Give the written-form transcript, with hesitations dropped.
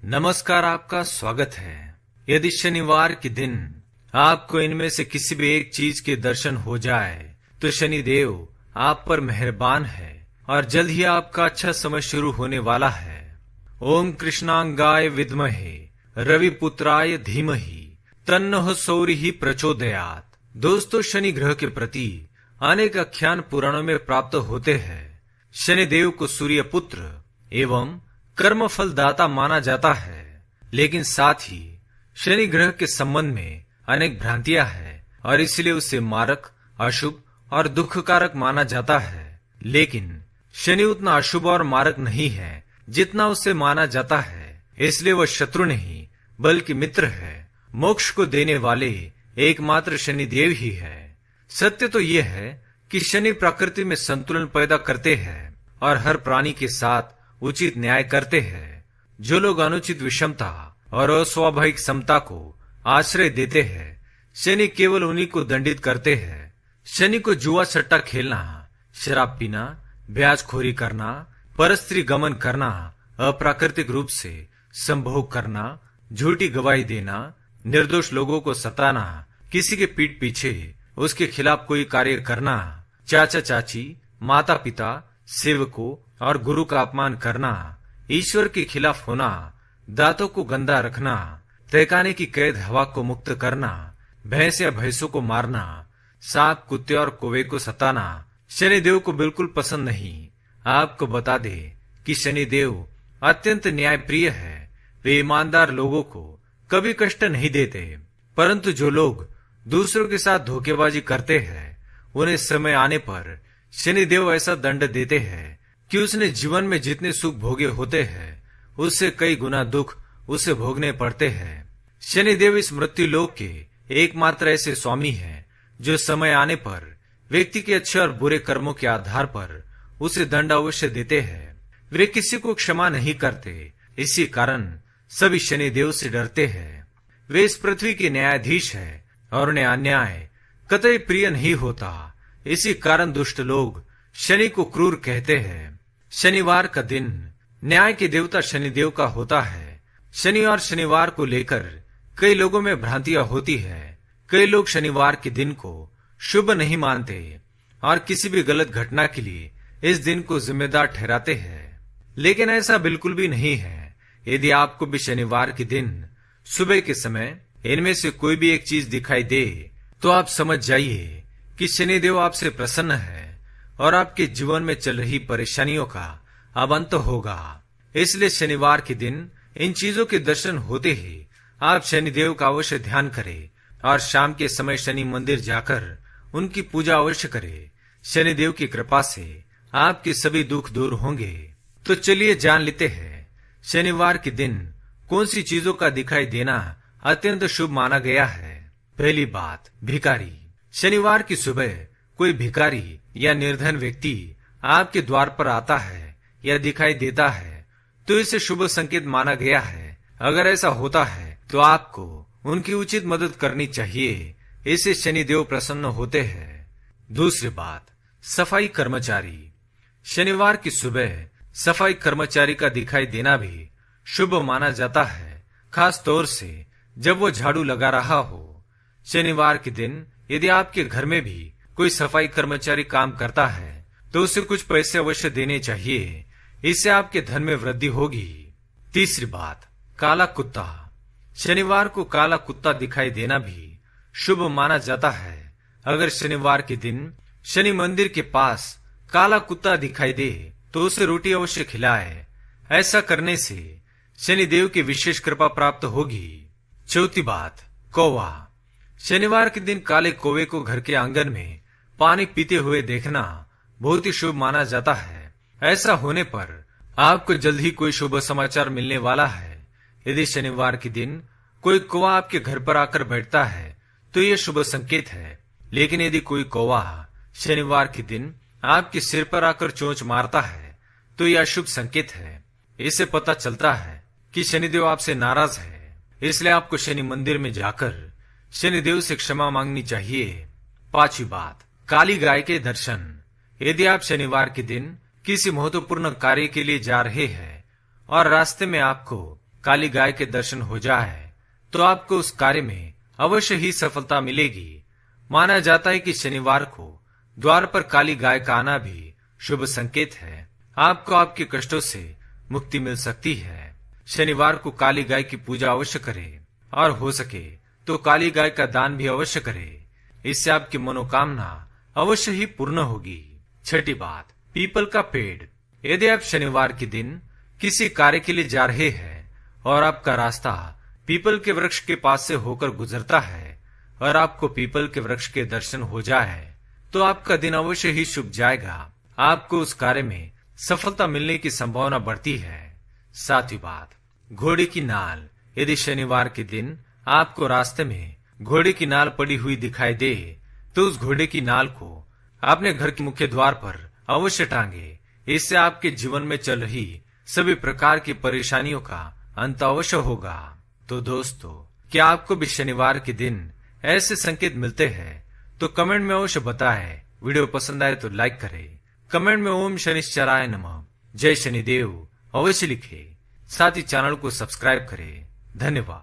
नमस्कार, आपका स्वागत है। यदि शनिवार के दिन आपको इनमें से किसी भी एक चीज के दर्शन हो जाए तो शनिदेव आप पर मेहरबान है और जल्द ही आपका अच्छा समय शुरू होने वाला है। ओम कृष्णांगाय विद्महे रविपुत्राय धीमहि तन्नः सौरिः प्रचोदयात्। दोस्तों, शनि ग्रह के प्रति अनेक आख्यान पुराणों में प्राप्त होते हैं। शनिदेव को सूर्य पुत्र एवं कर्म फल दाता माना जाता है, लेकिन साथ ही शनि ग्रह के संबंध में अनेक भ्रांतियां हैं और इसलिए उसे मारक, अशुभ और दुखकारक माना जाता है। लेकिन शनि उतना अशुभ और मारक नहीं है जितना उसे माना जाता है, इसलिए वह शत्रु नहीं बल्कि मित्र है। मोक्ष को देने वाले एकमात्र शनिदेव ही है। सत्य तो यह है कि शनि प्रकृति में संतुलन पैदा करते हैं और हर प्राणी के साथ उचित न्याय करते हैं। जो लोग अनुचित विषमता और अस्वाभाविक समता को आश्रय देते हैं, शनि केवल उन्हीं को दंडित करते हैं। शनि को जुआ सट्टा खेलना, शराब पीना, ब्याजखोरी करना, परस्त्री गमन करना, अप्राकृतिक रूप से संभोग करना, झूठी गवाही देना, निर्दोष लोगों को सताना, किसी के पीठ पीछे उसके खिलाफ कोई कार्य करना, चाचा चाची, माता पिता, सेवकों और गुरु का अपमान करना, ईश्वर के खिलाफ होना, दांतों को गंदा रखना, तहखाने की कैद हवा को मुक्त करना, भैंस या भैंसों को मारना, सांप, कुत्ते और कौवे को सताना शनिदेव को बिल्कुल पसंद नहीं। आपको बता दे कि शनिदेव अत्यंत न्यायप्रिय है। वे ईमानदार लोगों को कभी कष्ट नहीं देते, परंतु जो लोग दूसरों के साथ धोखेबाजी करते हैं उन्हें समय आने पर शनिदेव ऐसा दंड देते हैं कि उसने जीवन में जितने सुख भोगे होते हैं उससे कई गुना दुख उसे भोगने पड़ते हैं। शनिदेव इस मृत्यु लोक के एकमात्र ऐसे स्वामी हैं जो समय आने पर व्यक्ति के अच्छे और बुरे कर्मों के आधार पर उसे दंड अवश्य देते हैं। वे किसी को क्षमा नहीं करते, इसी कारण सभी शनिदेव से डरते हैं। वे इस पृथ्वी के न्यायाधीश हैं और उन्हें अन्याय कतई प्रिय नहीं होता। इसी कारण दुष्ट लोग शनि को क्रूर कहते हैं। शनिवार का दिन न्याय के देवता शनिदेव का होता है। शनि और शनिवार को लेकर कई लोगों में भ्रांतियां होती है। कई लोग शनिवार के दिन को शुभ नहीं मानते और किसी भी गलत घटना के लिए इस दिन को जिम्मेदार ठहराते हैं, लेकिन ऐसा बिल्कुल भी नहीं है। यदि आपको भी शनिवार के दिन सुबह के समय इनमें से कोई भी एक चीज दिखाई दे तो आप समझ जाइए कि शनिदेव आपसे प्रसन्न है और आपके जीवन में चल रही परेशानियों का अब अंत होगा। इसलिए शनिवार के दिन इन चीजों के दर्शन होते ही आप शनिदेव का अवश्य ध्यान करें और शाम के समय शनि मंदिर जाकर उनकी पूजा अवश्य करें। शनिदेव की कृपा से आपके सभी दुख दूर होंगे। तो चलिए जान लेते हैं शनिवार के दिन कौन सी चीजों का दिखाई देना अत्यंत शुभ माना गया है। पहली बात, भिखारी। शनिवार की सुबह कोई भिखारी या निर्धन व्यक्ति आपके द्वार पर आता है या दिखाई देता है तो इसे शुभ संकेत माना गया है। अगर ऐसा होता है तो आपको उनकी उचित मदद करनी चाहिए, इससे शनिदेव प्रसन्न होते हैं। दूसरी बात, सफाई कर्मचारी। शनिवार की सुबह सफाई कर्मचारी का दिखाई देना भी शुभ माना जाता है, खास तौर से जब वो झाड़ू लगा रहा हो। शनिवार के दिन यदि आपके घर में भी कोई सफाई कर्मचारी काम करता है तो उसे कुछ पैसे अवश्य देने चाहिए, इससे आपके धन में वृद्धि होगी। तीसरी बात, काला कुत्ता। शनिवार को काला कुत्ता दिखाई देना भी शुभ माना जाता है। अगर शनिवार के दिन शनि मंदिर के पास काला कुत्ता दिखाई दे तो उसे रोटी अवश्य खिलाए। ऐसा करने से शनिदेव की विशेष कृपा प्राप्त होगी। चौथी बात, कौवा। शनिवार के दिन काले कौवे को घर के आंगन में पानी पीते हुए देखना बहुत ही शुभ माना जाता है। ऐसा होने पर आपको जल्द ही कोई शुभ समाचार मिलने वाला है। यदि शनिवार के दिन कोई कौवा आपके घर पर आकर बैठता है तो यह शुभ संकेत है, लेकिन यदि कोई कौवा शनिवार के दिन आपके सिर पर आकर चोंच मारता है तो यह अशुभ संकेत है। इससे पता चलता है कि शनिदेव आपसे नाराज है। इसलिए आपको शनि मंदिर में जाकर शनिदेव से क्षमा मांगनी चाहिए। पांचवी बात, काली गाय के दर्शन। यदि आप शनिवार के दिन किसी महत्वपूर्ण कार्य के लिए जा रहे हैं और रास्ते में आपको काली गाय के दर्शन हो जाए तो आपको उस कार्य में अवश्य ही सफलता मिलेगी। माना जाता है कि शनिवार को द्वार पर काली गाय का आना भी शुभ संकेत है। आपको आपके कष्टों से मुक्ति मिल सकती है। शनिवार को काली गाय की पूजा अवश्य करें और हो सके तो काली गाय का दान भी अवश्य करें। इससे आपकी मनोकामना अवश्य ही पूर्ण होगी। छठी बात, पीपल का पेड़। यदि आप शनिवार के दिन किसी कार्य के लिए जा रहे हैं और आपका रास्ता पीपल के वृक्ष के पास से होकर गुजरता है और आपको पीपल के वृक्ष के दर्शन हो जाए तो आपका दिन अवश्य ही शुभ जाएगा। आपको उस कार्य में सफलता मिलने की संभावना बढ़ती है। सातवीं बात, घोड़े की नाल। यदि शनिवार के दिन आपको रास्ते में घोड़े की नाल पड़ी हुई दिखाई दे तो उस घोड़े की नाल को अपने घर के मुख्य द्वार पर अवश्य टांगे। इससे आपके जीवन में चल रही सभी प्रकार की परेशानियों का अंत अवश्य होगा। तो दोस्तों, क्या आपको भी शनिवार के दिन ऐसे संकेत मिलते हैं तो कमेंट में अवश्य बताएं। वीडियो पसंद आए तो लाइक करें। कमेंट में ओम शनिश्चराय नमः, जय शनिदेव अवश्य लिखें। साथ ही चैनल को सब्सक्राइब करें। धन्यवाद।